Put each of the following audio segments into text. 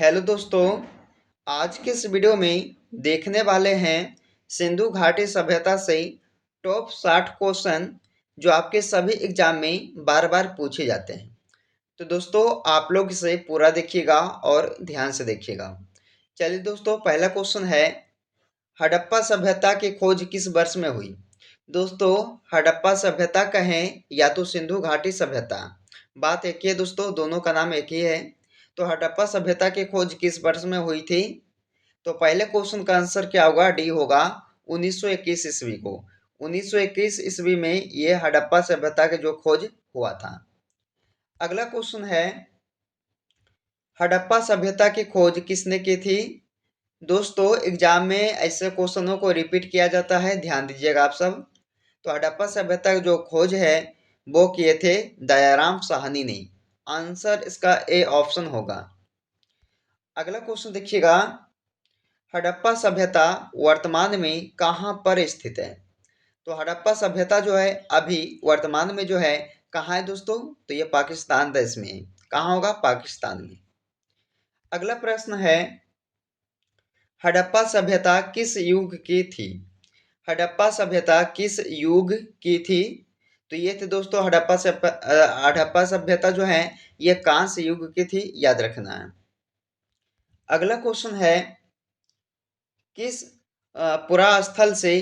Hello दोस्तों। आज के इस वीडियो में देखने वाले हैं सिंधु घाटी सभ्यता से टॉप 60 क्वेश्चन जो आपके सभी एग्जाम में बार बार पूछे जाते हैं। तो दोस्तों आप लोग इसे पूरा देखिएगा और ध्यान से देखिएगा। चलिए दोस्तों, पहला क्वेश्चन है हड़प्पा सभ्यता की खोज किस वर्ष में हुई। दोस्तों हड़प्पा सभ्यता कहें या तो सिंधु घाटी सभ्यता, बात एक ही है दोस्तों, दोनों का नाम एक ही है। तो हड़प्पा सभ्यता की खोज किस वर्ष में हुई थी? तो पहले क्वेश्चन का आंसर क्या होगा? डी होगा 1921 ईस्वी को। 1921 ईस्वी में ये हड़प्पा सभ्यता की जो खोज हुआ था। अगला क्वेश्चन है हड़प्पा सभ्यता की खोज किसने की थी? दोस्तों एग्जाम में ऐसे क्वेश्चनों को रिपीट किया जाता है, ध्यान दीजिएगा आप सब। तो हड़प्पा सभ्यता की जो खोज है वो किए थे दयाराम साहनी ने। आंसर इसका ए ऑप्शन होगा। अगला क्वेश्चन देखिएगा, हड़प्पा सभ्यता वर्तमान में कहाँ पर स्थित है? तो हड़प्पा सभ्यता जो है अभी वर्तमान में जो है कहाँ है दोस्तों? तो ये पाकिस्तान देश में है। कहाँ होगा? पाकिस्तान में। अगला प्रश्न है हड़प्पा सभ्यता किस युग की थी? हड़प्पा सभ्यता किस युग की थी? तो ये थे दोस्तों हड़प्पा सभ्यता जो है ये कांस्य युग की थी, याद रखना है। अगला क्वेश्चन है किस पुरास्थल से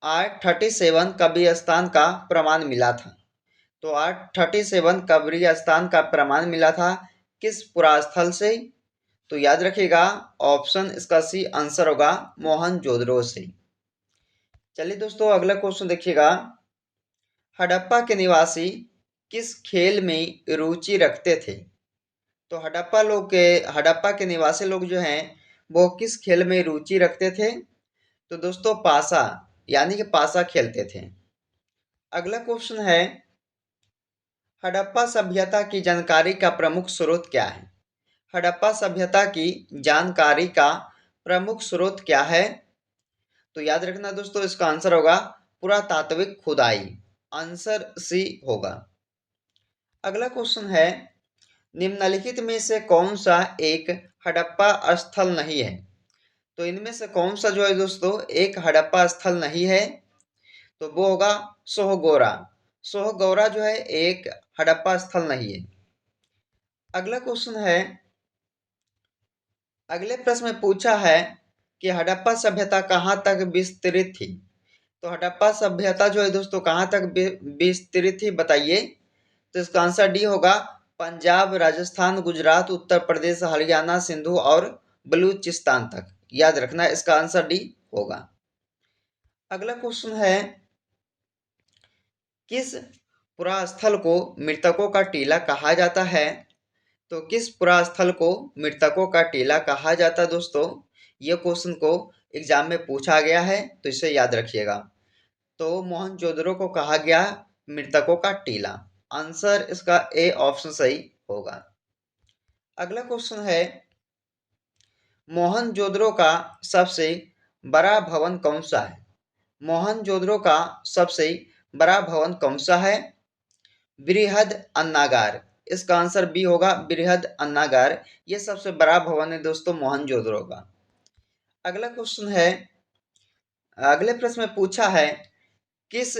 R37 कब्रिस्तान का प्रमाण मिला था? तो R37 कब्रिस्तान का प्रमाण मिला था किस पुरास्थल से? तो याद रखिएगा ऑप्शन इसका सी आंसर होगा मोहनजोदड़ो से। चलिए दोस्तों अगला क्वेश्चन देखिएगा, हड़प्पा के निवासी किस खेल में रुचि रखते थे? तो हड़प्पा के निवासी लोग जो हैं वो किस खेल में रुचि रखते थे? तो दोस्तों पासा, यानी कि पासा खेलते थे। अगला क्वेश्चन है हड़प्पा सभ्यता की जानकारी का प्रमुख स्रोत क्या है? हड़प्पा सभ्यता की जानकारी का प्रमुख स्रोत क्या है? तो याद रखना दोस्तों इसका आंसर होगा पुरातात्विक खुदाई। आंसर सी होगा। अगला क्वेश्चन है निम्नलिखित में से कौन सा एक हड़प्पा स्थल नहीं है? तो इनमें से कौन सा जो है दोस्तों एक हड़प्पा स्थल नहीं है? तो वो होगा सोहगोरा। सोहगोरा जो है एक हड़प्पा स्थल नहीं है। अगला क्वेश्चन है, अगले प्रश्न में पूछा है कि हड़प्पा सभ्यता कहाँ तक विस्तृत थी? तो हड़प्पा सभ्यता जो है दोस्तों कहाँ तक विस्तृत थी बताइए? तो इसका आंसर डी होगा पंजाब, राजस्थान, गुजरात, उत्तर प्रदेश, हरियाणा, सिंधु और बलूचिस्तान तक। याद रखना इसका आंसर डी होगा। अगला क्वेश्चन है किस पुरास्थल को मृतकों का टीला कहा जाता है? तो किस पुरास्थल को मृतकों का टीला कहा जाता है दोस्तों? ये क्वेश्चन को एग्जाम में पूछा गया है तो इसे याद रखिएगा। तो मोहनजोदड़ो को कहा गया मृतकों का टीला। आंसर इसका ए ऑप्शन सही होगा। अगला क्वेश्चन है मोहनजोदड़ो का सबसे बड़ा भवन कौन सा है? मोहनजोदड़ो का सबसे बड़ा भवन कौन सा है? बृहद अन्नागार। इसका आंसर बी होगा बृहद अन्नागार। ये सबसे बड़ा भवन है दोस्तों मोहनजोदड़ो का। अगला क्वेश्चन है, अगले प्रश्न में पूछा है किस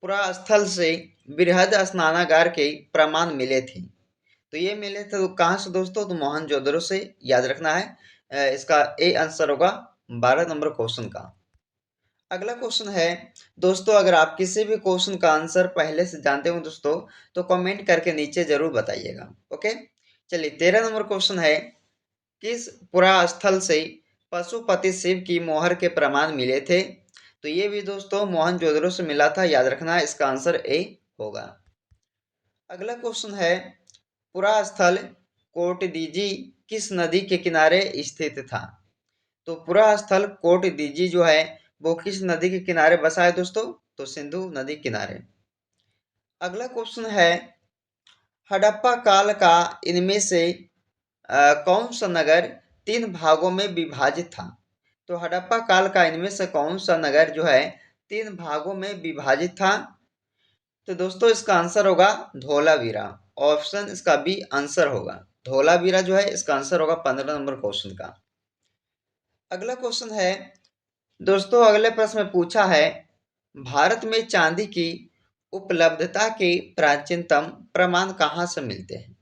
पुरास्थल से बृहद स्नानागार के प्रमाण मिले थे? तो ये मिले थे तो कहाँ से दोस्तों? तो मोहनजोदड़ो से। याद रखना है इसका ए आंसर होगा 12 नंबर क्वेश्चन का। अगला क्वेश्चन है दोस्तों, अगर आप किसी भी क्वेश्चन का आंसर पहले से जानते हो दोस्तों तो कमेंट करके नीचे जरूर बताइएगा। ओके, चलिए 13 नंबर क्वेश्चन है किस पुरास्थल से पशुपति शिव की मोहर के प्रमाण मिले थे? तो ये भी दोस्तों मोहनजोदड़ो से मिला था। याद रखना इसका आंसर ए होगा। अगला क्वेश्चन है पुरास्थल कोटदीजी किस नदी के किनारे स्थित था? तो पुरास्थल कोटदीजी जो है वो किस नदी के किनारे बसा है दोस्तों? तो सिंधु नदी किनारे। अगला क्वेश्चन है हड़प्पा काल का इनमें से कौन सा नगर 3 भागों में विभाजित था? तो हड़प्पा काल का इनमें से कौन सा नगर जो है 3 भागों में विभाजित था? तो दोस्तों इसका आंसर होगा धोलावीरा। ऑप्शन इसका बी आंसर होगा। धोलावीरा जो है इसका आंसर होगा 15 नंबर क्वेश्चन का। अगला क्वेश्चन है दोस्तों, अगले प्रश्न में पूछा है भारत में चांदी की उपलब्धता के प्राचीनतम प्रमाण कहाँ से मिलते हैं।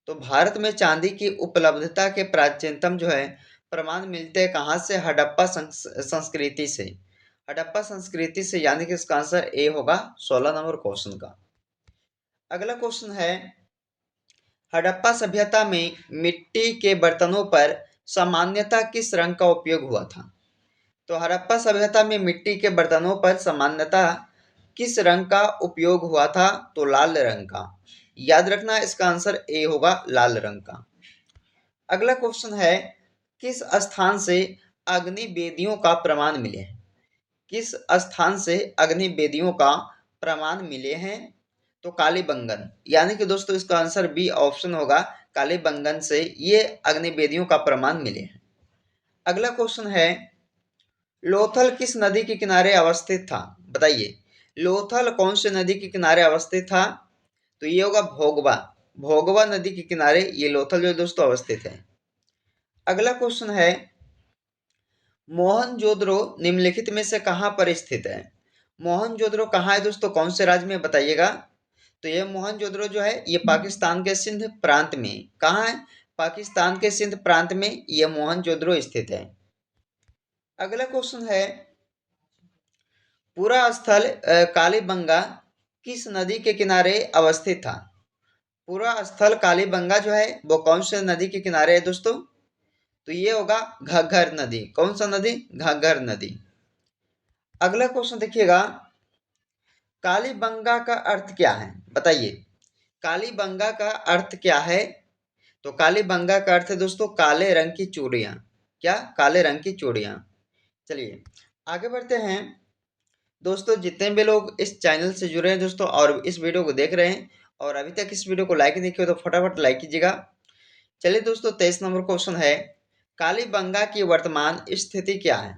तो भारत में चांदी की उपलब्धता के प्राचीनतम जो है प्रमाण मिलते हैं कहाँ से, हड़प्पा संस्कृति से। हड़प्पा संस्कृति से, यानी कि इसका आंसर ए होगा 16 नंबर क्वेश्चन का। अगला क्वेश्चन है हड़प्पा सभ्यता में मिट्टी के बर्तनों पर सामान्यतः किस रंग का उपयोग हुआ था। तो हड़प्पा सभ्यता में मिट्टी के बर्तनों पर सामान्यतः किस रंग का उपयोग हुआ था, तो लाल रंग का। याद रखना इसका आंसर ए होगा लाल रंग का। अगला क्वेश्चन है किस स्थान से अग्नि वेदियों का प्रमाण मिले हैं। किस स्थान से अग्नि वेदियों का प्रमाण मिले हैं, तो कालीबंगन, यानी कि दोस्तों इसका आंसर बी ऑप्शन होगा, कालीबंगन से ये अग्नि वेदियों का प्रमाण मिले हैं। अगला क्वेश्चन है लोथल किस नदी के किनारे अवस्थित था। बताइए लोथल कौन से नदी के किनारे अवस्थित था, तो ये होगा भोगवा। भोगवा नदी के किनारे ये लोथल जो दोस्तों अवस्थित है। अगला क्वेश्चन है मोहनजोदड़ो निम्नलिखित में से कहां पर स्थित है। मोहनजोदड़ो कहाँ है दोस्तों, कौन से राज्य में, बताइएगा। तो ये मोहनजोदड़ो जो है ये पाकिस्तान के सिंध प्रांत में, कहाँ है, पाकिस्तान के सिंध प्रांत में ये मोहनजोदड़ो स्थित है। अगला क्वेश्चन है पूरा स्थल कालीबंगा किस नदी के किनारे अवस्थित था। पूरा स्थल कालीबंगा जो है वो कौन से नदी के किनारे है दोस्तों, तो ये होगा घग्गर नदी। कौन सा नदी, घग्गर नदी। अगला क्वेश्चन देखिएगा कालीबंगा का अर्थ क्या है, बताइए कालीबंगा का अर्थ क्या है। तो कालीबंगा का अर्थ है दोस्तों काले रंग की चूड़ियां। क्या, काले रंग की चूड़ियां। चलिए आगे बढ़ते हैं दोस्तों। जितने भी लोग इस चैनल से जुड़े हैं दोस्तों और इस वीडियो को देख रहे हैं और अभी तक इस वीडियो को लाइक नहीं किया तो फटाफट लाइक कीजिएगा। चलिए दोस्तों 23 नंबर क्वेश्चन है कालीबंगा की वर्तमान स्थिति क्या है।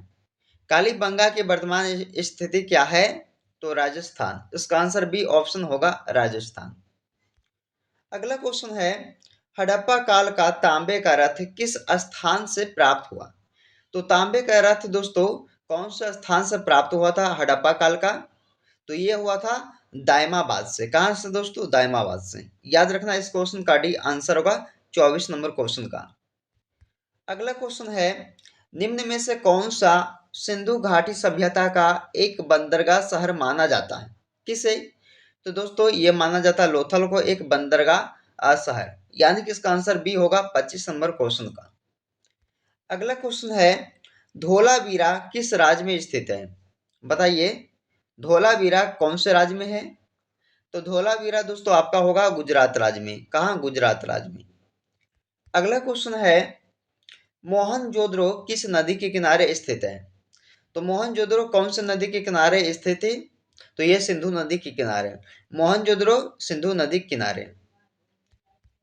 कालीबंगा की वर्तमान स्थिति क्या है, तो राजस्थान। इसका आंसर बी ऑप्शन होगा राजस्थान। अगला क्वेश्चन है हड़प्पा काल का तांबे का रथ किस स्थान से प्राप्त हुआ। तो तांबे का रथ दोस्तों कौन से स्थान से प्राप्त हुआ था हड़प्पा काल का, तो ये हुआ था दायमाबाद से। कहां से दोस्तों, दायमाबाद से। याद रखना इस क्वेश्चन का डी आंसर होगा 24 नंबर क्वेश्चन का। अगला क्वेश्चन है निम्न में से कौन सा सिंधु घाटी सभ्यता का एक बंदरगाह शहर माना जाता है। किसे, तो दोस्तों ये माना जाता है लोथल को एक बंदरगाह शहर, यानी कि इसका आंसर बी होगा 25 नंबर क्वेश्चन का। अगला क्वेश्चन है धोलावीरा किस राज्य में स्थित है। बताइए धोलावीरा कौन से राज्य में है, तो धोलावीरा दोस्तों आपका होगा गुजरात राज्य में। कहाँ, गुजरात राज्य में। अगला क्वेश्चन है मोहनजोदड़ो किस नदी के किनारे स्थित है। तो मोहनजोदड़ो कौन से नदी के किनारे स्थित है, तो ये सिंधु नदी के किनारे। मोहनजोदड़ो सिंधु नदी के किनारे।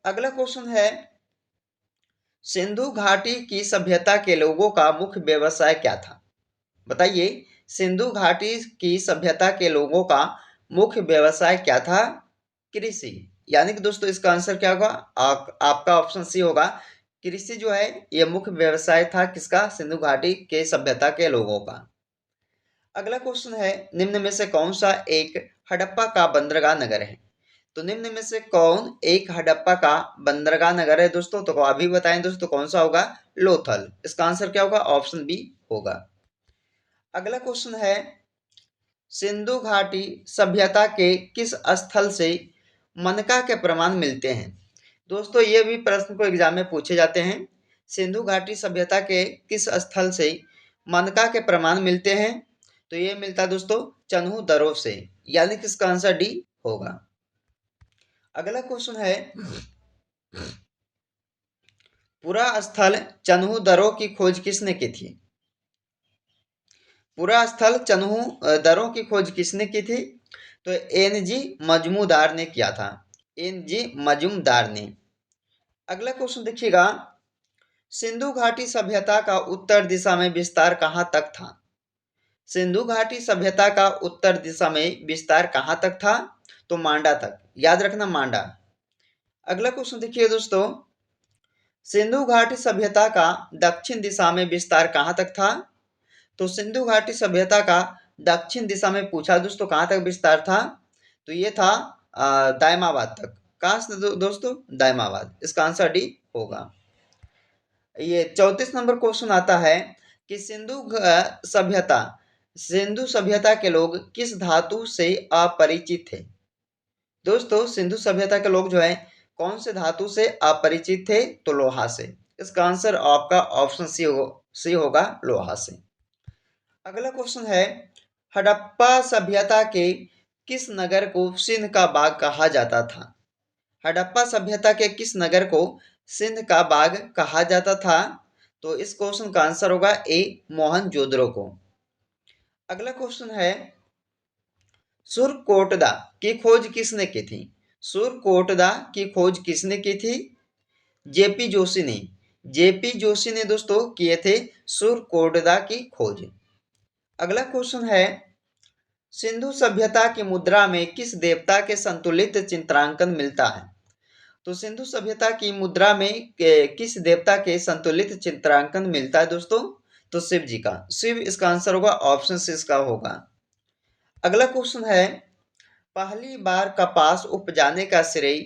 अगला क्वेश्चन है सिंधु घाटी की सभ्यता के लोगों का मुख्य व्यवसाय क्या था। बताइए सिंधु घाटी की सभ्यता के लोगों का मुख्य व्यवसाय क्या था, कृषि। यानी कि दोस्तों इसका आंसर क्या होगा, आपका ऑप्शन सी होगा, कृषि जो है ये मुख्य व्यवसाय था किसका, सिंधु घाटी के सभ्यता के लोगों का। अगला क्वेश्चन है निम्न में से कौन सा एक हड़प्पा का बंदरगाह नगर है। तो निम्न में से कौन एक हड़प्पा का बंदरगाह नगर है दोस्तों, तो अभी बताएं दोस्तों कौन सा होगा, लोथल। इसका आंसर क्या होगा, ऑप्शन बी होगा। अगला क्वेश्चन है सिंधु घाटी सभ्यता के किस स्थल से मनका के प्रमाण मिलते हैं। दोस्तों ये भी प्रश्न को एग्जाम में पूछे जाते हैं। सिंधु घाटी सभ्यता के किस स्थल से मनका के प्रमाण मिलते हैं, तो ये मिलता है दोस्तों चन्हू दर्रों से, यानी कि इसका आंसर डी होगा। अगला क्वेश्चन है पूरा स्थल चन्हू दर्रों की खोज किसने की थी। पूरा स्थल चन्हू दर्रों की खोज किसने की थी, तो एन.जी. मजूमदार ने किया था। एन.जी. मजूमदार ने। अगला क्वेश्चन देखिएगा सिंधु घाटी सभ्यता का उत्तर दिशा में विस्तार कहां तक था। सिंधु घाटी सभ्यता का उत्तर दिशा में विस्तार कहां तक था, तो मांडा तक। याद रखना मांडा। अगला क्वेश्चन देखिए दोस्तों सिंधु घाटी सभ्यता का दक्षिण दिशा में विस्तार कहाँ तक था? तो सिंधु घाटी सभ्यता का दक्षिण दिशा में पूछा दोस्तों कहाँ तक विस्तार था? तो ये था दायमाबाद तक। कहाँ से दोस्तों? दायमाबाद। इसका आंसर डी होगा। ये 34 नंबर क्वेश्चन आता है कि सिंधु सभ्यता के लोग किस धातु से अपरिचित थे? दोस्तों सिंधु सभ्यता के लोग जो है कौन से धातु से अपरिचित थे? तो लोहा से। इसका आंसर आपका ऑप्शन सी होगा, लोहा से। अगला क्वेश्चन है, हड़प्पा सभ्यता के किस नगर को सिंध का बाग कहा जाता था? हड़प्पा सभ्यता के किस नगर को सिंध का बाग कहा जाता था? तो इस क्वेश्चन का आंसर होगा ए, मोहनजोदड़ो को। अगला क्वेश्चन है, सुरकोटदा की खोज किसने की थी? सुरकोटदा की खोज किसने की थी? जेपी जोशी ने। जेपी जोशी ने दोस्तों किए थे सुरकोटदा की खोज। अगला क्वेश्चन है, सिंधु सभ्यता की मुद्रा में किस देवता के संतुलित चित्रांकन मिलता है? तो सिंधु सभ्यता की मुद्रा में किस देवता के संतुलित चित्रांकन मिलता है दोस्तों? तो शिव जी का। शिव इसका आंसर होगा, ऑप्शन सी इसका होगा। अगला क्वेश्चन है, पहली बार कपास उपजाने का श्रेय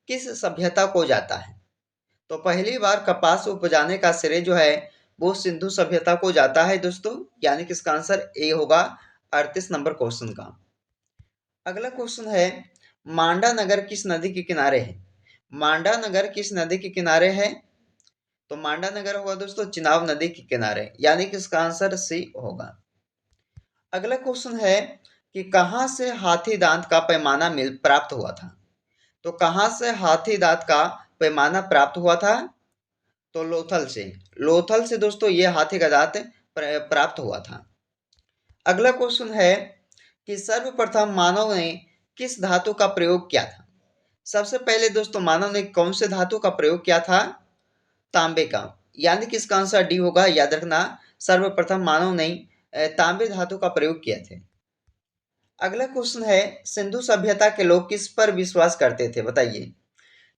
किस सभ्यता को जाता है? तो पहली बार कपास उपजाने का श्रेय जो है वो सिंधु सभ्यता को जाता है दोस्तों, यानी कि इसका आंसर ए होगा 38 नंबर क्वेश्चन का। अगला क्वेश्चन है, मांडा नगर किस नदी के किनारे है? मांडा नगर किस नदी के किनारे है? तो मांडा नगर होगा दोस्तों चिनाब नदी के किनारे, यानी कि इसका आंसर सी होगा। अगला क्वेश्चन है कि कहाँ से हाथी दांत का पैमाना मिल प्राप्त हुआ था? तो कहाँ से हाथी दांत का पैमाना प्राप्त हुआ था? तो लोथल से। लोथल से दोस्तों ये हाथी का दांत प्राप्त हुआ था। अगला क्वेश्चन है कि सर्वप्रथम मानव ने किस धातु का प्रयोग किया था? सबसे पहले दोस्तों मानव ने कौन से धातु का प्रयोग किया था? तांबे का, यानी कि इसका आंसर डी होगा। याद रखना, सर्वप्रथम मानव ने तांबे धातु का प्रयोग किया थे। अगला क्वेश्चन है, सिंधु सभ्यता के लोग किस पर विश्वास करते थे? बताइए।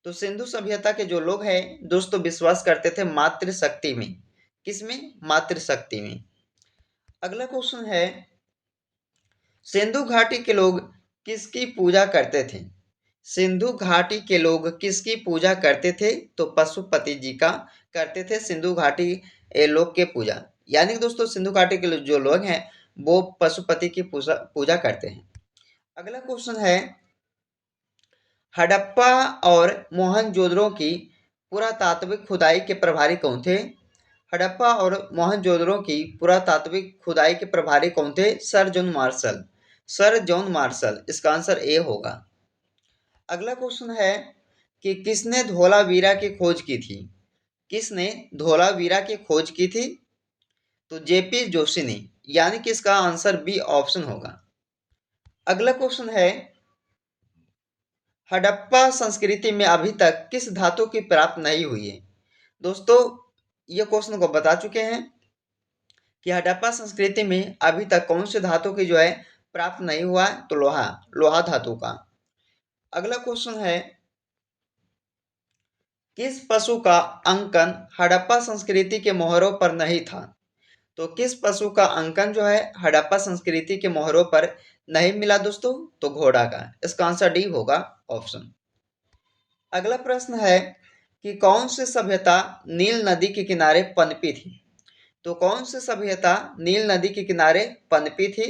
तो सिंधु सभ्यता के जो लोग हैं दोस्तों विश्वास करते थे मातृशक्ति में। किसमें? मातृशक्ति में। अगला क्वेश्चन है, सिंधु घाटी के लोग किसकी पूजा करते थे? सिंधु घाटी के लोग किसकी पूजा करते थे? तो पशुपति जी का करते थे सिंधु घाटी लोग के पूजा, यानी कि दोस्तों सिंधु घाटी के जो लोग हैं वो पशुपति की पूजा करते हैं। अगला क्वेश्चन है, हड़प्पा और मोहनजोदड़ो की पुरातात्विक खुदाई के प्रभारी कौन थे? हड़प्पा और मोहनजोदड़ो की पुरातात्विक खुदाई के प्रभारी कौन थे? Sir John Marshall. Sir John Marshall, इसका आंसर ए होगा। अगला क्वेश्चन है कि किसने धोलावीरा की खोज की थी? किसने धोलावीरा की खोज की थी? तो जेपी जोशी ने, यानी कि इसका आंसर बी ऑप्शन होगा। अगला क्वेश्चन है, हड़प्पा संस्कृति में अभी तक किस धातु की प्राप्त नहीं हुई है? दोस्तों ये क्वेश्चन को बता चुके हैं कि हड़प्पा संस्कृति में अभी तक कौन से धातु की जो है प्राप्त नहीं हुआ है? तो लोहा धातु का। अगला क्वेश्चन है, किस पशु का अंकन हड़प्पा संस्कृति के मोहरों पर नहीं था? तो किस पशु का अंकन जो है हड़प्पा संस्कृति के मोहरों पर नहीं मिला दोस्तों? तो घोड़ा का। इसका आंसर डी होगा, ऑप्शन। अगला प्रश्न है कि कौन सी सभ्यता नील नदी के किनारे पनपी थी? तो कौन सी सभ्यता नील नदी के किनारे पनपी थी?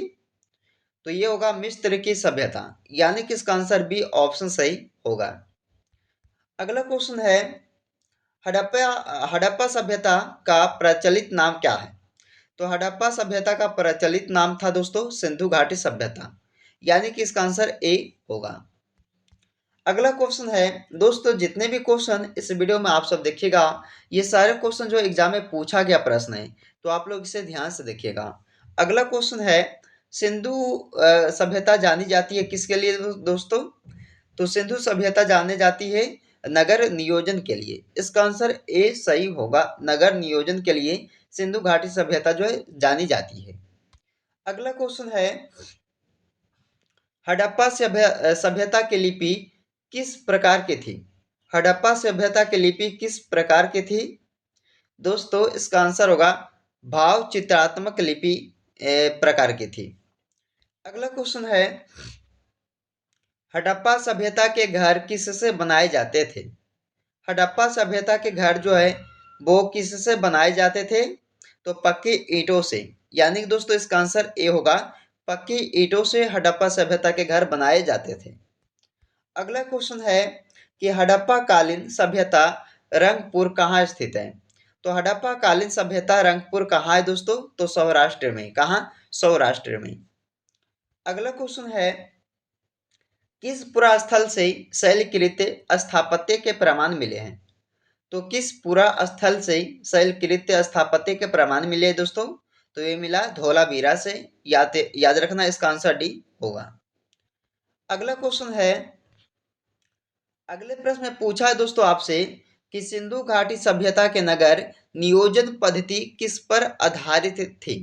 तो ये होगा मिस्र की सभ्यता, यानी कि इसका आंसर बी ऑप्शन सही होगा। अगला क्वेश्चन है, हड़प्पा सभ्यता का प्रचलित नाम क्या है? तो हड़प्पा सभ्यता का प्रचलित नाम था दोस्तों सिंधु घाटी सभ्यता, यानी कि इसका आंसर ए होगा। अगला क्वेश्चन है दोस्तों, जितने भी क्वेश्चन इस वीडियो में आप सब देखिएगा ये सारे क्वेश्चन जो एग्जाम में पूछा गया प्रश्न है, तो आप लोग इसे ध्यान से देखिएगा। अगला क्वेश्चन है, सिंधु सभ्यता जानी जाती है किसके लिए दोस्तों? तो सिंधु सभ्यता जाने जाती है नगर नियोजन के लिए। इसका आंसर ए सही होगा, नगर नियोजन के लिए सिंधु घाटी सभ्यता जो है जानी जाती है। अगला क्वेश्चन है, हड़प्पा सभ्यता की लिपि किस प्रकार की थी? हड़प्पा सभ्यता की लिपि किस प्रकार की थी? दोस्तों इसका आंसर होगा भाव चित्रात्मक लिपि प्रकार की थी। अगला क्वेश्चन है, हड़प्पा सभ्यता के घर किससे बनाए जाते थे? हड़प्पा सभ्यता के घर जो है वो किससे बनाए जाते थे? तो पक्की ईंटों से। यानी कि दोस्तों इसका आंसर ए होगा, पक्की ईंटों से हड़प्पा सभ्यता के घर बनाए जाते थे। अगला क्वेश्चन है कि हड़प्पा कालीन सभ्यता रंगपुर कहाँ स्थित है? तो हड़प्पा कालीन सभ्यता रंगपुर कहाँ है दोस्तों? तो सौराष्ट्र में। कहाँ? सौराष्ट्र में। अगला क्वेश्चन है, किस पुरा स्थल से शैलकृत स्थापत्य के प्रमाण मिले हैं? तो किस पुरा स्थल से शैलकृत स्थापत्य के प्रमाण मिले दोस्तों? तो ये मिला धौलावीरा से। याद रखना इसका आंसर डी होगा। अगला क्वेश्चन है, अगले प्रश्न में पूछा है दोस्तों आपसे कि सिंधु घाटी सभ्यता के नगर नियोजन पद्धति किस पर आधारित थी?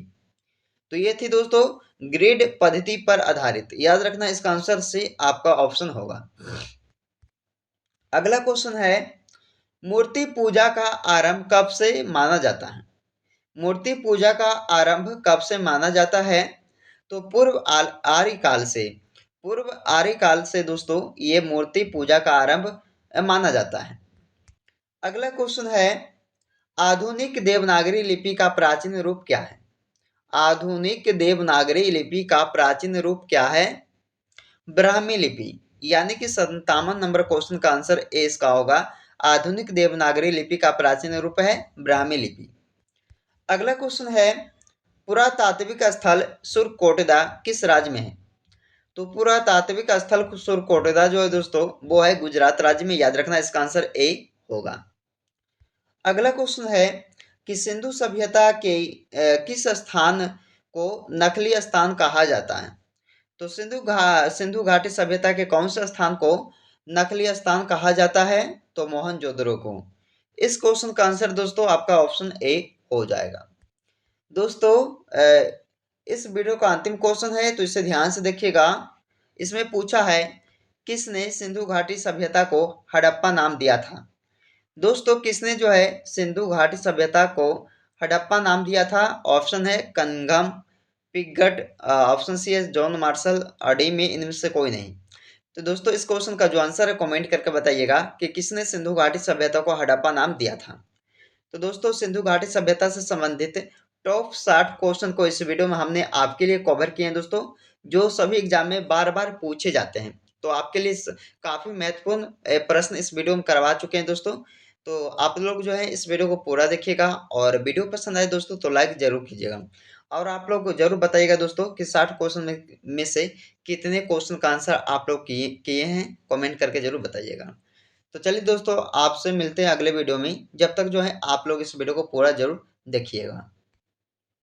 तो ये थी दोस्तों ग्रिड पद्धति पर आधारित। याद रखना इसका आंसर से आपका ऑप्शन होगा। अगला क्वेश्चन है, मूर्ति पूजा का आरंभ कब से माना जाता है? मूर्ति पूजा का आरंभ कब से माना जाता है? तो पूर्व आर्य काल से। पूर्व आर्य काल से दोस्तों ये मूर्ति पूजा का आरंभ माना जाता है। अगला क्वेश्चन है, आधुनिक देवनागरी लिपि का प्राचीन रूप क्या है? आधुनिक देवनागरी लिपि का प्राचीन रूप क्या है? ब्राह्मी लिपि। यानी कि 57 नंबर क्वेश्चन का आंसर ए इसका होगा। आधुनिक देवनागरी लिपि का प्राचीन रूप है ब्राह्मी लिपि। अगला क्वेश्चन है, पुरातात्विक स्थल सुरकोटदा किस राज्य में है? तो पुरातात्विक स्थल सुरकोटदा जो है दोस्तों वो है गुजरात राज्य में। याद रखना इसका आंसर ए होगा। अगला क्वेश्चन है कि सिंधु सभ्यता के किस स्थान को नकली स्थान कहा जाता है? तो सिंधु घाटी सभ्यता के कौन से स्थान को नकली स्थान कहा जाता है? तो मोहनजोदड़ो को। इस क्वेश्चन का आंसर दोस्तों आपका ऑप्शन ए हो जाएगा। दोस्तों इस वीडियो का अंतिम क्वेश्चन है तो इसे ध्यान से देखिएगा। इसमें पूछा है, किसने सिंधु घाटी सभ्यता को हड़प्पा नाम दिया था? दोस्तों किसने जो है सिंधु घाटी सभ्यता को हड़प्पा नाम दिया था? ऑप्शन है कनगम, पिगट, ऑप्शन सी है जॉन मार्शल, डी में इनमें से कोई नहीं। तो दोस्तों इस क्वेश्चन का जो आंसर है कमेंट करके बताइएगा कि किसने सिंधु घाटी सभ्यता को हड़प्पा नाम दिया था। तो दोस्तों सिंधु घाटी सभ्यता से संबंधित टॉप 60 क्वेश्चन को इस वीडियो में हमने आपके लिए कवर किए हैं दोस्तों, जो सभी एग्जाम में बार बार पूछे जाते हैं। तो आपके लिए काफी महत्वपूर्ण प्रश्न इस वीडियो में करवा चुके हैं दोस्तों। तो आप लोग जो है इस वीडियो को पूरा देखिएगा और वीडियो पसंद आए दोस्तों तो लाइक जरूर कीजिएगा। और आप लोग जरूर बताइएगा दोस्तों कि 60 क्वेश्चन में से कितने क्वेश्चन का आंसर आप लोग किए हैं, कमेंट करके जरूर बताइएगा। तो चलिए दोस्तों आपसे मिलते हैं अगले वीडियो में। जब तक जो है आप लोग इस वीडियो को पूरा जरूर देखिएगा।